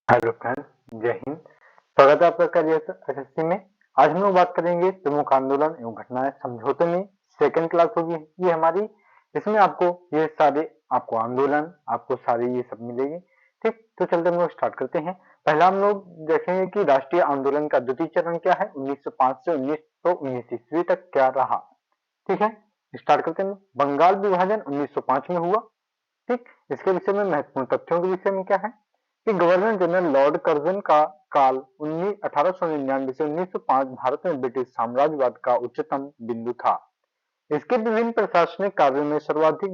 Hello friends, जय हिंद। स्वागत है आपका करियर एसएससी में। आज हम लोग बात करेंगे प्रमुख आंदोलन एवं घटनाएं समझौते में। सेकंड क्लास होगी ये हमारी। इसमें आपको आंदोलन, आपको सारी ये सब मिलेगी। ठीक, तो चलते हम लोग स्टार्ट करते हैं। पहला हम लोग देखेंगे कि राष्ट्रीय आंदोलन का द्वितीय चरण क्या है, 1905 से 1919 ईस्वी तक क्या रहा। ठीक है, स्टार्ट करते हैं। बंगाल विभाजन 1905 में हुआ। ठीक, इसके विषय में महत्वपूर्ण तथ्यों के विषय में क्या है कि गवर्नर जनरल लॉर्ड कर्जन का काल 1899 से 1905 भारत में ब्रिटिश साम्राज्यवाद का उच्चतम बिंदु था। इसके विभिन्न प्रशासनिक कार्यों में सर्वाधिक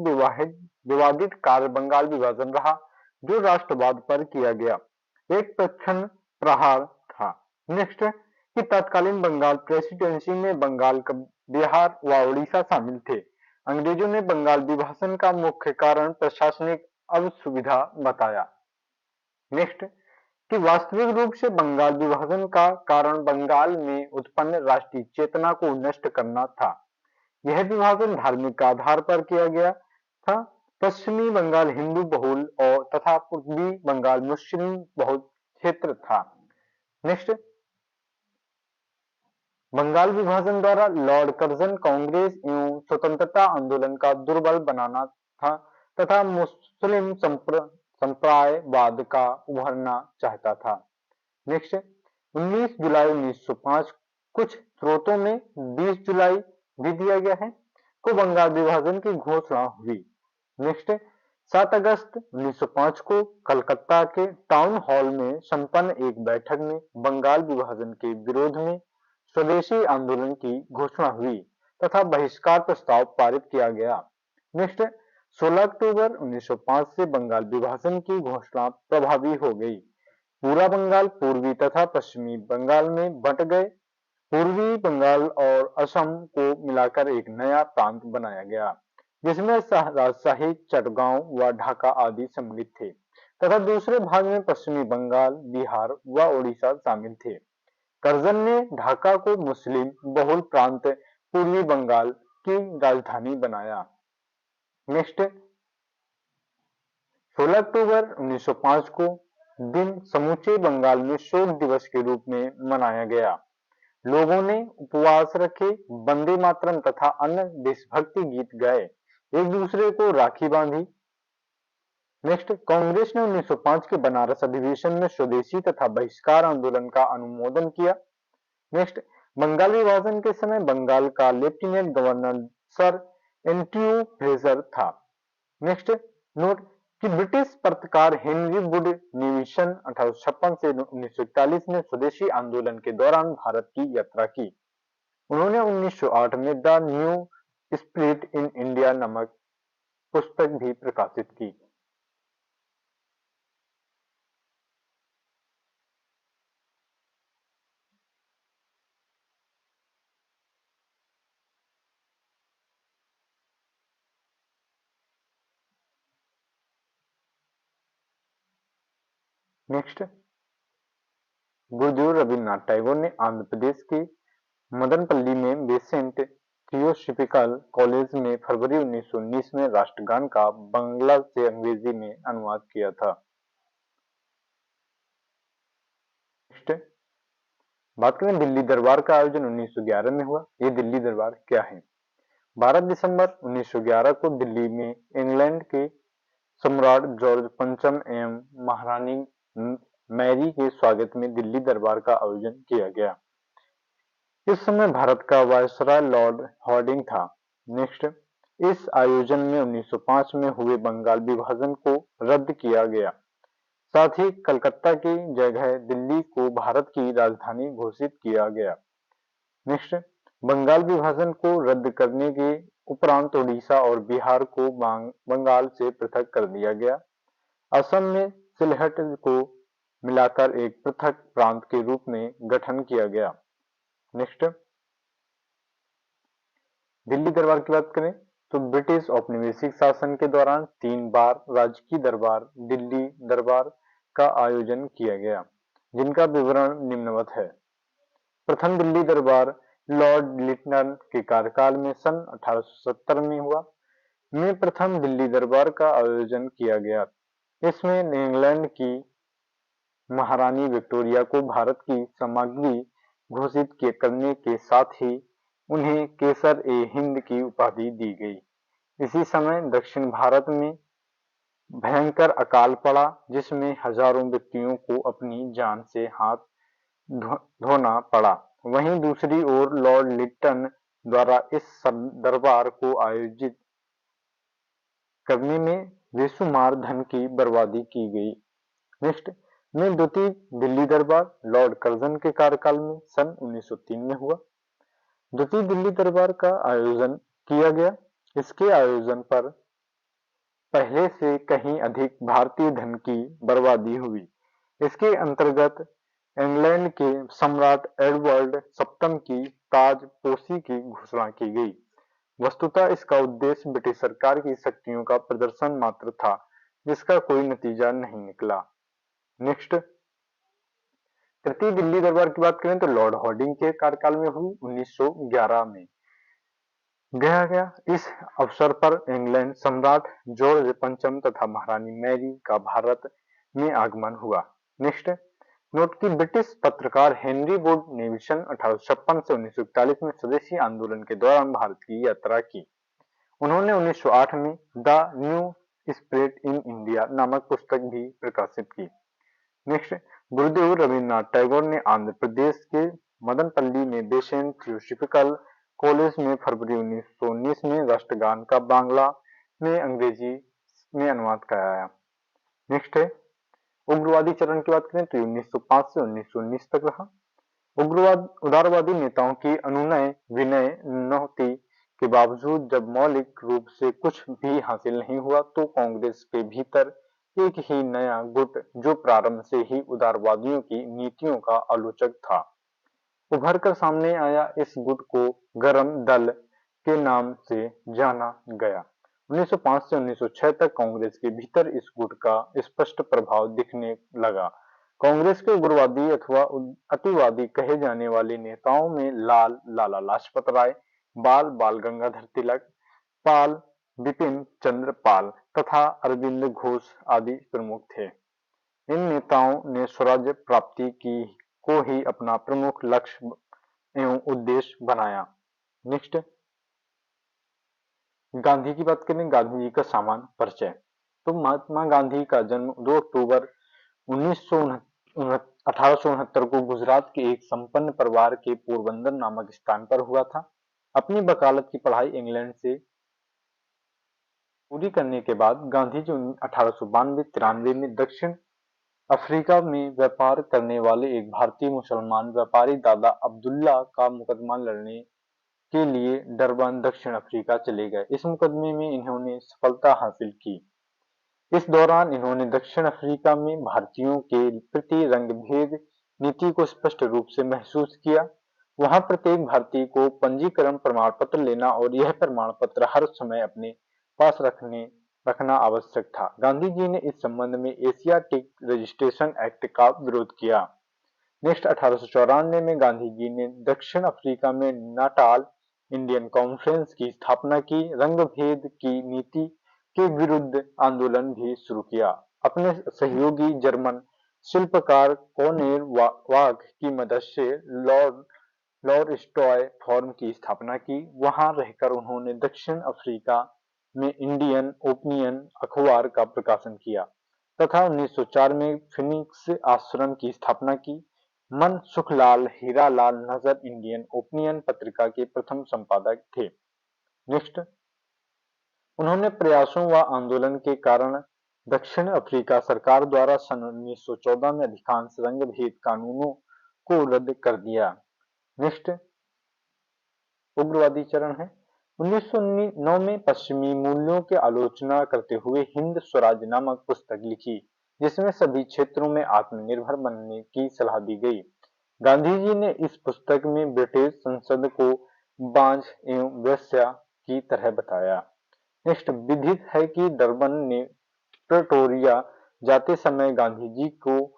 विवादित कार्य बंगाल विभाजन रहा, जो राष्ट्रवाद पर किया गया एक प्रच्छन्न प्रहार था। नेक्स्ट, कि तत्कालीन बंगाल प्रेसिडेंसी में बंगाल, बिहार व उड़ीसा शामिल थे। अंग्रेजों ने बंगाल विभाजन का मुख्य कारण प्रशासनिक असुविधा बताया। नेक्स्ट, कि वास्तविक रूप से बंगाल विभाजन का कारण बंगाल में उत्पन्न राष्ट्रीय चेतना को नष्ट करना था। यह विभाजन धार्मिक आधार पर किया गया था। पश्चिमी बंगाल हिंदू बहुल और तथा पूर्वी बंगाल मुस्लिम बहुल क्षेत्र था। नेक्स्ट, बंगाल विभाजन द्वारा लॉर्ड कर्जन कांग्रेस एवं स्वतंत्रता आंदोलन का दुर्बल बनाना था तथा मुस्लिम संप्रदायवाद का उभरना चाहता था। नेक्स्ट, 19 जुलाई 1905, कुछ स्रोतों में 20 जुलाई भी दिया गया है, को बंगाल विभाजन की घोषणा हुई। नेक्स्ट, 7 अगस्त 1905 को कलकत्ता के टाउन हॉल में संपन्न एक बैठक में बंगाल विभाजन के विरोध में स्वदेशी आंदोलन की घोषणा हुई तथा बहिष्कार प्रस्ताव पारित किया गया। नेक्स्ट, 16 अक्टूबर 1905 से बंगाल विभाजन की घोषणा प्रभावी हो गई। पूरा बंगाल पूर्वी तथा पश्चिमी बंगाल में बंट गए। पूर्वी बंगाल और असम को मिलाकर एक नया प्रांत बनाया गया, जिसमें राजशाही, चटगांव व ढाका आदि सम्मिलित थे तथा दूसरे भाग में पश्चिमी बंगाल, बिहार व उड़ीसा शामिल थे। कर्जन ने ढाका को मुस्लिम बहुल प्रांत पूर्वी बंगाल की राजधानी बनाया। नेक्स्ट, 16 अक्टूबर 1905 को दिन समूचे बंगाल में शोक दिवस के रूप में मनाया गया। लोगों ने उपवास रखे, वंदे मातरम तथा अन्य देशभक्ति गीत गाए, एक दूसरे को राखी बांधी। नेक्स्ट, कांग्रेस ने 1905 के बनारस अधिवेशन में स्वदेशी तथा बहिष्कार आंदोलन का अनुमोदन किया। नेक्स्ट, बंगाल विभाजन के समय बंगाल का lieutenant governor sir Andrew Fraser था। नेक्स्ट, नोट कि ब्रिटिश पत्रकार हेनरी वुड नेविसन 1856 से 1941 में स्वदेशी आंदोलन के दौरान भारत की यात्रा की। उन्होंने 1908 में the new spirit in India नामक पुस्तक भी प्रकाशित की। नेक्स्ट, गुरुदेव रविन्द्रनाथ टैगोर ने आंध्र प्रदेश के मदनपल्ली में बेसेंट थियोसॉफिकल कॉलेज में फरवरी 1919 में राष्ट्रगान का बांग्ला से अंग्रेजी में अनुवाद किया था। नेक्स्ट, बात करें दिल्ली दरबार का आयोजन 1911 में हुआ। ये दिल्ली दरबार क्या है? 12 दिसंबर 1911 को दिल्ली में इंग्लैंड के सम्राट जॉर्ज पंचम एवं महारानी मैरी के स्वागत में दिल्ली दरबार का आयोजन किया गया। इस समय भारत का वायसराय लॉर्ड हार्डिंग था। नेक्स्ट, इस आयोजन में 1905 में हुए बंगाल विभाजन को रद्द किया गया। साथ ही कलकत्ता की जगह दिल्ली को भारत की राजधानी घोषित किया गया। नेक्स्ट, बंगाल विभाजन को रद्द करने के उपरांत उड़ीसा और बिहार को बंगाल से पृथक कर दिया गया। असम में सिलहट को मिलाकर एक पृथक प्रांत के रूप में गठन किया गया। नेक्स्ट, दिल्ली दरबार की बात करें तो ब्रिटिश औपनिवेशिक शासन के दौरान 3 बार राजकीय दरबार दिल्ली दरबार का आयोजन किया गया, जिनका विवरण निम्नवत है। प्रथम दिल्ली दरबार लॉर्ड लिटन के कार्यकाल में सन 1870 में हुआ। में प्रथम दिल्ली दरबार का आयोजन किया गया। इसमें इंग्लैंड की महारानी विक्टोरिया को भारत की सामग्री घोषित करने के साथ ही उन्हें केसर-ए-हिंद की उपाधि दी गई। इसी समय दक्षिण भारत में भयंकर अकाल पड़ा, जिसमें हजारों व्यक्तियों को अपनी जान से हाथ धोना पड़ा। वहीं दूसरी ओर लॉर्ड लिटन द्वारा इस दरबार को आयोजित करने में बेशुमार धन की बर्बादी की गई। नेक्स्ट में द्वितीय दिल्ली दरबार लॉर्ड कर्जन के कार्यकाल में सन 1903 में हुआ। द्वितीय दिल्ली दरबार का आयोजन किया गया। इसके आयोजन पर पहले से कहीं अधिक भारतीय धन की बर्बादी हुई। इसके अंतर्गत इंग्लैंड के सम्राट एडवर्ड सप्तम की ताजपोशी की घोषणा की गई। वस्तुतः इसका उद्देश्य ब्रिटिश सरकार की शक्तियों का प्रदर्शन मात्र था, जिसका कोई नतीजा नहीं निकला। नेक्स्ट तृतीय दिल्ली दरबार की बात करें तो लॉर्ड हार्डिंग के कार्यकाल में हुई 1911 में गया। इस अवसर पर इंग्लैंड सम्राट जॉर्ज पंचम तथा महारानी मैरी का भारत में आगमन हुआ। नेक्स्ट नोट की ब्रिटिश पत्रकार हेनरी वुड ने सन 1856 से 1941 में स्वदेशी आंदोलन के दौरान भारत की यात्रा की। उन्होंने 1908 में the new spirit in India नामक पुस्तक भी प्रकाशित की। नेक्स्ट गुरुदेव रविन्द्रनाथ टैगोर ने आंध्र प्रदेश के मदनपल्ली में बेसेंट थियोसॉफिकल कॉलेज में फरवरी 1919 में राष्ट्रगान का बांग्ला में अंग्रेजी में अनुवाद कराया। नेक्स्ट है उग्रवादी चरण की बात करें तो 1905 से 1919 तक रहा। उदारवादी नेताओं की अनुनय विनय नौती के बावजूद जब मौलिक रूप से कुछ भी हासिल नहीं हुआ तो कांग्रेस के भीतर एक ही नया गुट जो प्रारंभ से ही उदारवादियों की नीतियों का आलोचक था उभर कर सामने आया। इस गुट को गरम दल के नाम से जाना गया। 1905 से 1906 तक कांग्रेस के भीतर इस गुट का स्पष्ट प्रभाव दिखने लगा। कांग्रेस के उग्रवादी अथवा अतिवादी कहे जाने वाले नेताओं में लाला लाजपत राय, बाल गंगाधर तिलक, पाल बिपिन चंद्र पाल तथा अरविंद घोष आदि प्रमुख थे। इन नेताओं ने स्वराज्य प्राप्ति को ही अपना प्रमुख लक्ष्य एवं उद्देश्य बनाया। नेक्स्ट गांधी की बात करें, गांधी जी का सामान्य परिचय। तो महात्मा गांधी का जन्म 2 अक्टूबर 1869 को गुजरात के एक संपन्न परिवार के पोरबंदर नामक स्थान पर हुआ था। अपनी वकालत की पढ़ाई इंग्लैंड से पूरी करने के बाद गांधी जी 1892-93 में दक्षिण अफ्रीका में व्यापार करने वाले एक भारतीय मुसलमान व्यापारी दादा अब्दुल्ला का मुकदमा लड़ने के लिए डरबन दक्षिण अफ्रीका चले गए। इस मुकदमे में इन्होंने सफलता हासिल की। इस दौरान इन्होंने दक्षिण अफ्रीका में भारतीयों के प्रति रंगभेद नीति को स्पष्ट रूप से महसूस किया। वहां प्रत्येक भारतीय को पंजीकरण प्रमाण पत्र लेना और यह प्रमाण पत्र हर समय अपने पास रखना आवश्यक था। गांधी जी ने इस संबंध में एशियाटिक रजिस्ट्रेशन एक्ट का विरोध किया। नेक्स्ट 1894 में गांधी जी ने दक्षिण अफ्रीका में नाटाल इंडियन कॉन्फ्रेंस की स्थापना की। रंगभेद की नीति के विरुद्ध आंदोलन भी शुरू किया। अपने सहयोगी जर्मन शिल्पकार कॉर्नेल वाघ की मदद से लॉर्ड स्टॉय फॉर्म की स्थापना की। वहां रहकर उन्होंने दक्षिण अफ्रीका में इंडियन ओपिनियन अखबार का प्रकाशन किया तथा 1904 में फिनिक्स आश्रम की स्थापना की। मन सुखलाल हीरालाल नजर इंडियन ओपिनियन पत्रिका के प्रथम संपादक थे। नेक्स्ट उन्होंने प्रयासों व आंदोलन के कारण दक्षिण अफ्रीका सरकार द्वारा सन 1914 में अधिकांश रंगभेद कानूनों को रद्द कर दिया। नेक्स्ट उग्रवादी चरण है। 1909 में पश्चिमी मूल्यों की आलोचना करते हुए हिंद स्वराज नामक पुस्तक लिखी, जिसमें सभी क्षेत्रों में आत्मनिर्भर बनने की सलाह दी गई। गांधी जी ने इस पुस्तक में ब्रिटिश संसद को बांझ एवं वेश्या की तरह बताया। नेक्स्ट विदित है कि डरबन ने प्रेटोरिया जाते समय गांधी जी को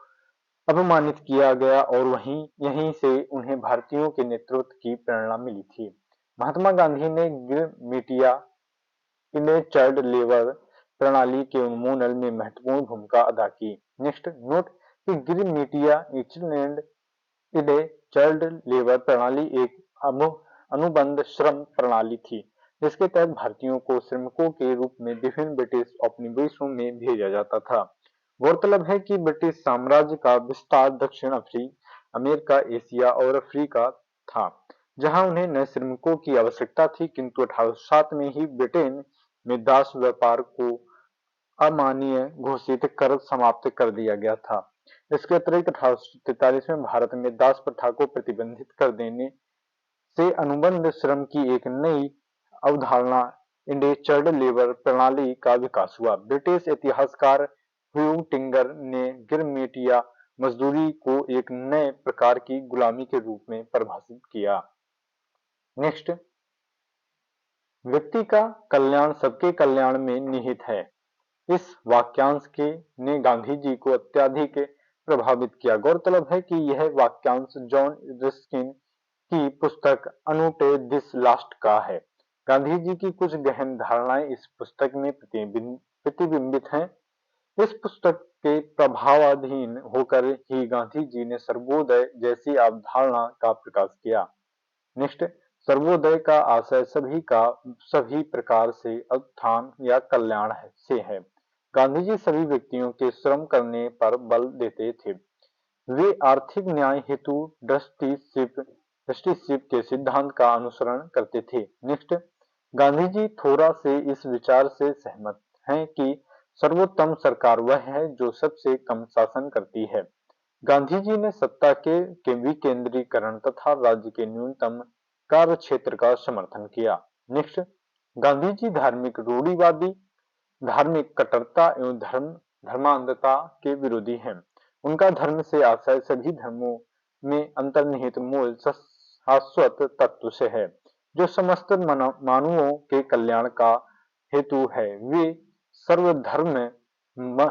अपमानित किया गया और यहीं से उन्हें भारतीयों के नेतृत्व की प्रेरणा मिली थी। महात्मा गांधी ने गिरमिटिया चाइल्ड लेबर प्रणाली के उन्मूलन में महत्वपूर्ण भूमिका अदा की। नेक्स्ट नोट कि गिरमिटिया एचलैंड इडे चाइल्ड लेबर प्रणाली एक अनुबंध श्रम प्रणाली थी, जिसके तहत भारतीयों को श्रमिकों के रूप में विभिन्न ब्रिटिश उपनिवेशों में भेजा जाता था। गौरतलब है कि ब्रिटिश साम्राज्य का विस्तार दक्षिण अमेरिका, एशिया और अफ्रीका था, जहां उन्हें नए श्रमिकों की आवश्यकता थी, किंतु 1807 में ही ब्रिटेन में दास व्यापार को अमान्य घोषित कर समाप्त कर दिया गया था। इसके अतिरिक्त 1843 में भारत में दास प्रथा को प्रतिबंधित कर देने से अनुबंध श्रम की एक नई अवधारणा इंडेंचर्ड लेबर प्रणाली का विकास हुआ। ब्रिटिश इतिहासकार ह्यू टिंगर ने गिरमिटिया मजदूरी को एक नए प्रकार की गुलामी के रूप में परिभाषित किया। नेक्स्ट, व्यक्ति का कल्याण सबके कल्याण में निहित है। इस वाक्यांश ने गांधी जी को अत्यधिक प्रभावित किया। गौरतलब है कि यह वाक्यांश जॉन रस्किन की पुस्तक अनूटे दिस लास्ट का है। गांधी जी की कुछ गहन धारणाएं इस पुस्तक में प्रतिबिंबित हैं। इस पुस्तक के प्रभावाधीन होकर ही गांधी जी ने सर्वोदय जैसी अवधारणा का प्रकाश किया। नेक्स्ट, सर्वोदय का आशय सभी प्रकार से उत्थान या कल्याण से है। गांधी जी सभी व्यक्तियों के श्रम करने पर बल देते थे। वे आर्थिक न्याय हेतु ट्रस्टीशिप के सिद्धांत का अनुसरण करते थे। नेक्स्ट, गांधी जी थोड़ा से इस विचार से सहमत हैं कि सर्वोत्तम सरकार वह है जो सबसे कम शासन करती है। गांधी जी ने सत्ता के विकेंद्रीकरण तथा राज्य के न्यूनतम कार्य क्षेत्र का समर्थन किया। नेक्स्ट, गांधी जी धार्मिक रूढ़िवादी, धार्मिक कट्टरता एवं धर्मांधता के विरोधी हैं। उनका धर्म से आशय सभी धर्मों में अंतर्निहित मूल शाश्वत तत्व से है, जो समस्त मानवों के कल्याण का हेतु है। वे सर्वधर्म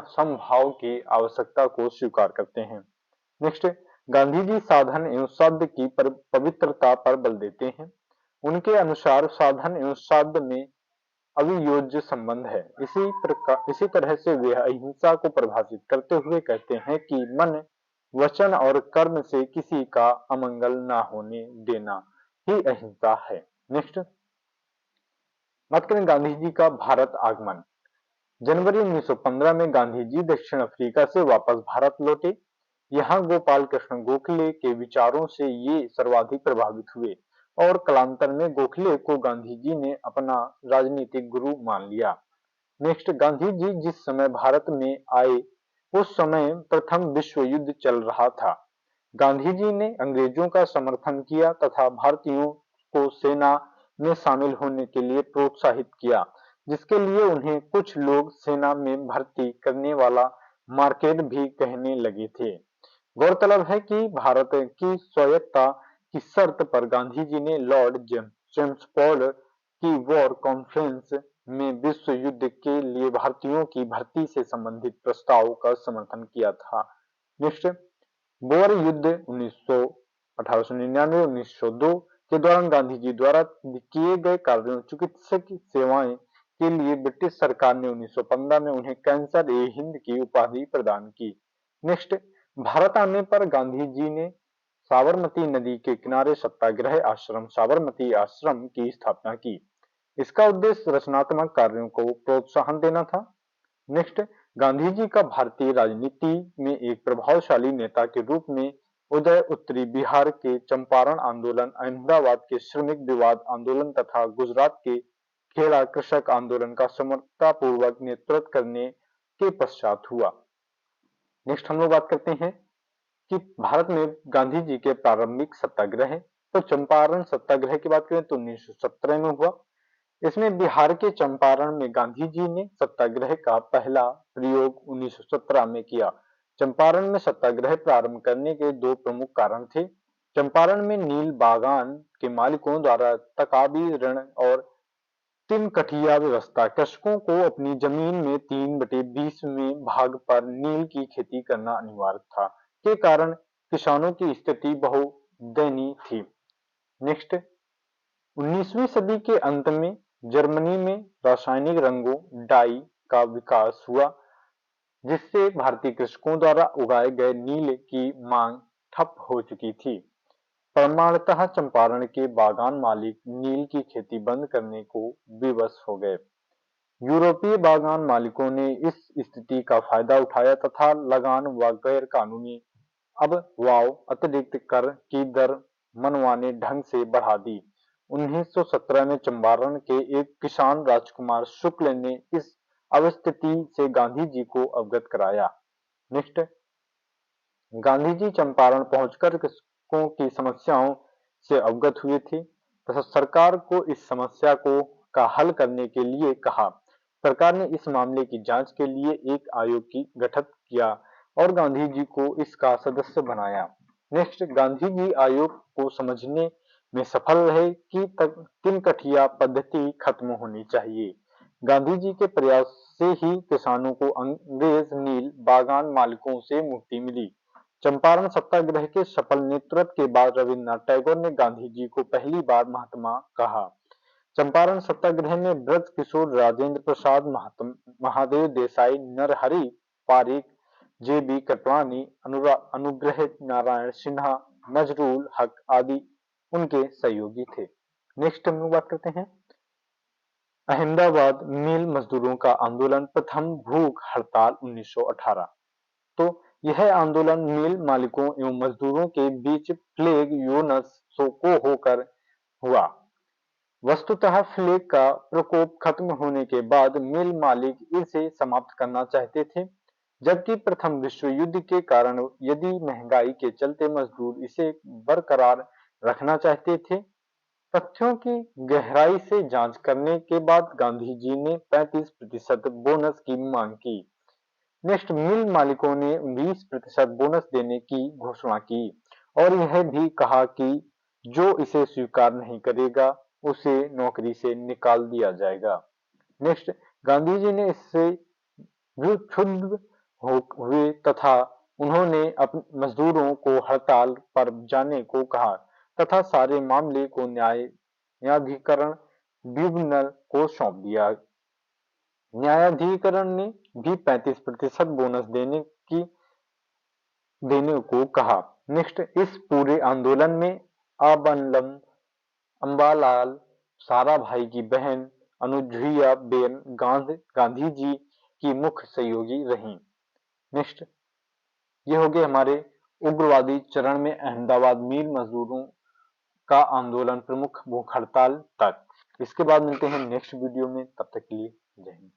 समभाव की आवश्यकता को स्वीकार करते हैं। नेक्स्ट, गांधी जी साधन एवं साध्य की पवित्रता पर बल देते हैं। उनके अनुसार साधन एवं साध्य में अवियोज्य संबंध है। इसी तरह से वे अहिंसा को परिभाषित करते हुए कहते हैं कि मन, वचन और कर्म से किसी का अमंगल न होने देना ही अहिंसा है। नेक्स्ट, बात करें गांधी जी का भारत आगमन। जनवरी 1915 में गांधी जी दक्षिण अफ्रीका से वापस भारत लौटे। यहाँ गोपाल कृष्ण गोखले के विचारों से ये सर्वाधिक प्रभावित हुए और कालांतर में गोखले को गांधी जी ने अपना राजनीतिक गुरु मान लिया। नेक्स्ट, गांधी जी जिस समय भारत में आए उस समय प्रथम विश्व युद्ध चल रहा था। गांधी जी ने अंग्रेजों का समर्थन किया तथा भारतीयों को सेना में शामिल होने के लिए प्रोत्साहित किया, जिसके लिए उन्हें कुछ लोग सेना में भर्ती करने वाला मार्केट भी कहने लगे थे। गौरतलब है कि भारत की स्वायत्तता की शर्त पर गांधी जी ने लॉर्ड चेम्सफोर्ड की वॉर कॉन्फ्रेंस में विश्व युद्ध के लिए भारतीयों की भर्ती से संबंधित प्रस्ताव का समर्थन किया था। नेक्स्ट, बोअर युद्ध 1899-1902 के दौरान गांधी जी द्वारा किए गए कार्यों चिकित्सक सेवाएं के लिए ब्रिटिश सरकार ने 1915 में उन्हें कैंसर-ए-हिंद की उपाधि प्रदान की। नेक्स्ट, भारत आने पर गांधी जी ने साबरमती नदी के किनारे सत्याग्रह आश्रम साबरमती आश्रम की स्थापना की। इसका उद्देश्य रचनात्मक कार्यों को प्रोत्साहन देना था। नेक्स्ट, गांधी जी का भारतीय राजनीति में एक प्रभावशाली नेता के रूप में उदय उत्तरी बिहार के चंपारण आंदोलन, अहमदाबाद के श्रमिक विवाद आंदोलन तथा गुजरात के खेड़ा कृषक आंदोलन का समर्थतापूर्वक नेतृत्व करने के पश्चात हुआ। नेक्स्ट, हम लोग बात करते हैं कि भारत में गांधी जी के प्रारंभिक सत्याग्रह। तो चंपारण सत्याग्रह की बात करें तो 1917 में हुआ। इसमें बिहार के चंपारण में गांधी जी ने सत्याग्रह का पहला प्रयोग 1917 में किया। चंपारण में सत्याग्रह प्रारंभ करने के दो प्रमुख कारण थे। चंपारण में नील बागान के मालिकों द्वारा तकाबी ऋण और तिनकठिया व्यवस्था, कृषकों को अपनी जमीन में 3/20 भाग पर नील की खेती करना अनिवार्य था, के कारण किसानों की स्थिति बहुत दयनीय थी। नेक्स्ट, 19वीं सदी के अंत में जर्मनी में रासायनिक रंगों डाई का विकास हुआ। जिससे भारतीय कृषकों द्वारा उगाए गए नील की मांग ठप हो चुकी थी। परमाणुतः चंपारण के बागान मालिक नील की खेती बंद करने को विवश हो गए। यूरोपीय बागान मालिकों ने इस स्थिति का फायदा उठाया तथा लगान व गैर कानूनी वाव अतिरिक्त कर की दर मनमाने ढंग से बढ़ा दी। 1917 में चंपारण के एक किसान राजकुमार शुक्ल ने इस अवस्थिति से गांधी जी को अवगत कराया। नेक्स्ट, गांधी जी चंपारण पहुंचकर कृषकों की समस्याओं से अवगत हुए थे तथा सरकार को इस समस्या को का हल करने के लिए कहा। सरकार ने इस मामले की जांच के लिए एक आयोग की गठित किया और गांधी जी को इसका सदस्य बनाया। नेक्स्ट, गांधी जी आयोग को समझने में सफल रहे कि तिनकठिया पद्धति खत्म होनी चाहिए। गांधी जी के प्रयास से ही किसानों को अंग्रेज नील बागान मालिकों से मुक्ति मिली। चंपारण सत्याग्रह के सफल नेतृत्व के बाद रविन्द्रनाथ टैगोर ने गांधी जी को पहली बार महात्मा कहा। चंपारण सत्याग्रह में ब्रज किशोर, राजेंद्र प्रसाद, महादेव देसाई, नरहरि पारिक, जे.बी. कृपलानी, अनुग्रह नारायण सिन्हा, नजरुल हक आदि उनके सहयोगी थे। नेक्स्ट हम लोग बात करते हैं अहमदाबाद मिल मजदूरों का आंदोलन, प्रथम भूख हड़ताल 1918। तो यह आंदोलन मिल मालिकों एवं मजदूरों के बीच प्लेग योनस को होकर हुआ। वस्तुतः प्लेग का प्रकोप खत्म होने के बाद मिल मालिक इसे समाप्त करना चाहते थे, जबकि प्रथम विश्व युद्ध के कारण यदि महंगाई के चलते मजदूर इसे बरकरार रखना चाहते थे। तथ्यों की गहराई से जांच करने के बाद गांधी जी ने 35% बोनस की मांग की। नेक्स्ट, मिल मालिकों ने 20% बोनस देने की घोषणा की और यह भी कहा कि जो इसे स्वीकार नहीं करेगा उसे नौकरी से निकाल दिया जाएगा। नेक्स्ट, गांधी जी ने इससे क्षुब्ध हुए तथा उन्होंने मजदूरों को हड़ताल पर जाने को कहा तथा सारे मामले को न्यायाधिकरण ट्रिब्यूनल को सौंप दिया। न्यायाधिकरण ने भी 35% बोनस देने को कहा। नेक्स्ट, इस पूरे आंदोलन में अम्बालाल साराभाई की बहन अनुसुईया बेन गांधी जी की मुख्य सहयोगी रहीं। नेक्स्ट, ये हो गए हमारे उग्रवादी चरण में अहमदाबाद मिल मजदूरों का आंदोलन प्रमुख भूख हड़ताल तक। इसके बाद मिलते हैं नेक्स्ट वीडियो में, तब तक के लिए जय हिंद।